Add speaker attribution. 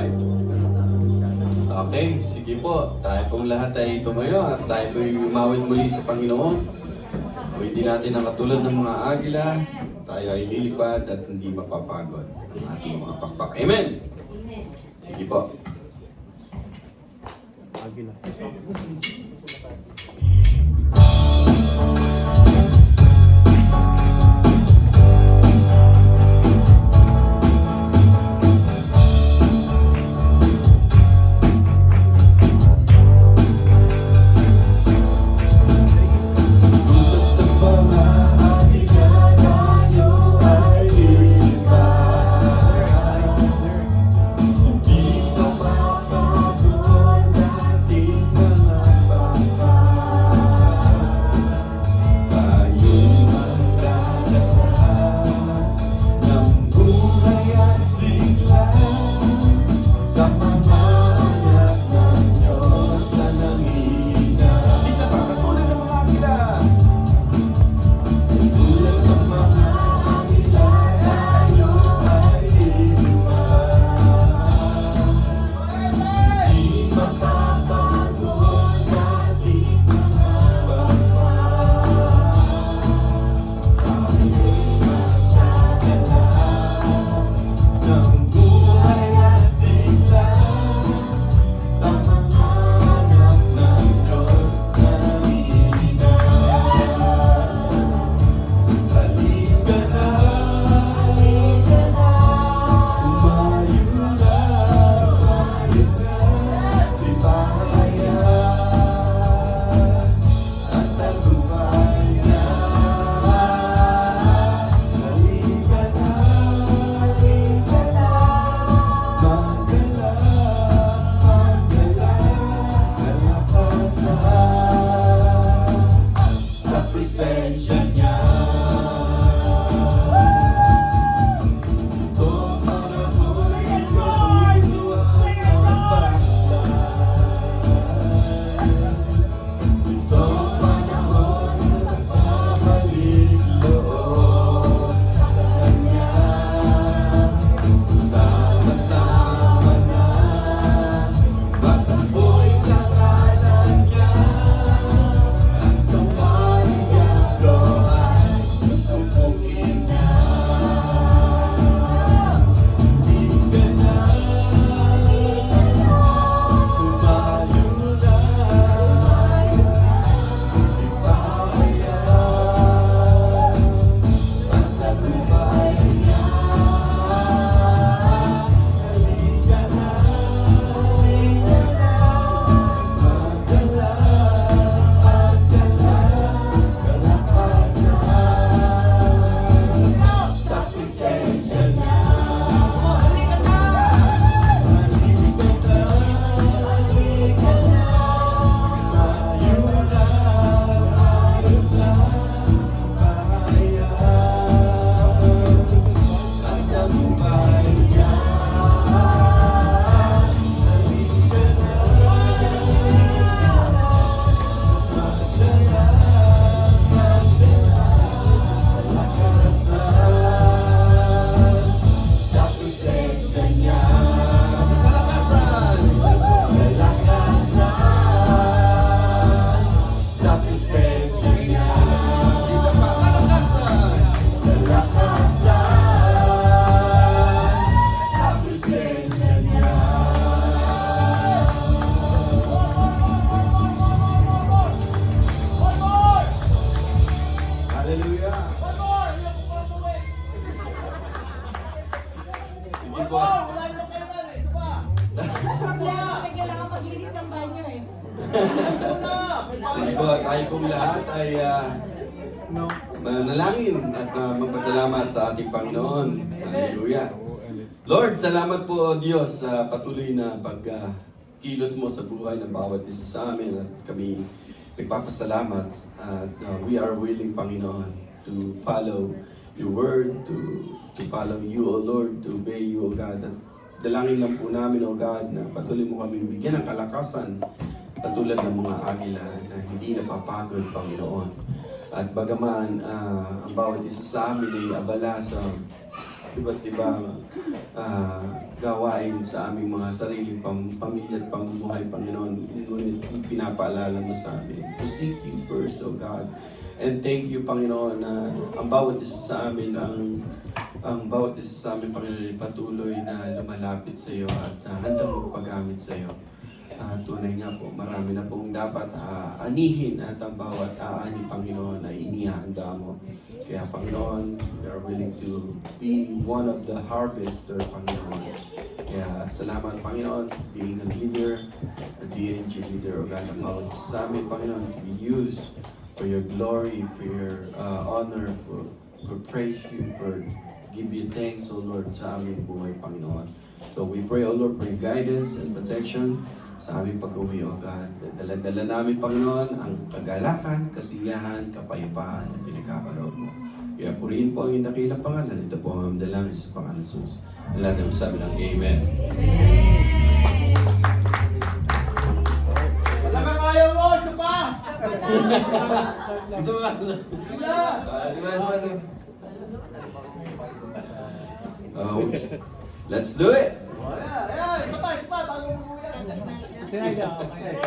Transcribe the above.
Speaker 1: Alright. Okay, sige po. Tayo pong lahat ay tumayo at tayo po'y umawit muli sa Panginoon. Pwede natin ang katulad ng mga agila, tayo ay lilipad at hindi mapapagod ang ating mga pakpak. Amen! Sige po.
Speaker 2: Agila.
Speaker 1: Sige po, tayo pong lahat ay manalangin at magpasalamat sa ating Panginoon. Hallelujah. Lord, salamat po o Diyos sa patuloy na pagkilos mo sa buhay ng bawat isa sa amin at kami nagpapasalamat at we are willing, Panginoon, to follow your word, to follow you, O Lord, to obey you, O God. At dalangin lang po namin, O God, na patuloy mo kami bigyan ng kalakasan katulad ng mga agila na hindi napapagod, Panginoon. At bagaman ang bawat isa sa amin ay abala sa iba't ibang gawain sa aming mga sariling pamilya at pamumuhay, Panginoon. Ngunit pinapaalala mo sa amin to seek you first, O God. And thank you, Panginoon, na ang bawat isa sa amin, ang bawat isa sa amin, Panginoon, patuloy na lumalapit sa iyo at handang magpagamit sa iyo. Tunay nga po, marami na pong dapat anihin at ang bawat aani, Panginoon, ay inihanda mo. Kaya, Panginoon, we are willing to be one of the harvester, Panginoon. Kaya, salamat, Panginoon, being a leader, a DNG leader, O God, ang bawat sa amin, Panginoon, be used for your glory, for your honor, for praise you, for give you thanks, O Lord, sa aming buhay, Panginoon. So we pray, O Lord, for your guidance and protection sa aming pag-uwi, O God. Dala-dala namin, Panginoon, ang kagalakan, kasiyahan, kapayapaan at pinagkakaloob mo. Kaya purihin po ang iyong dakilang pangalan. Ito po ang dalangin sa pangalan ng Jesus. Ang lahat ng sabi ng Amen.
Speaker 2: Wala kang ayaw mo, ito pa!
Speaker 1: Gusto mo ba? Let's do it!
Speaker 2: Ayan, ayan, isa pa, bago mo uwi.
Speaker 3: Sinaga, okay.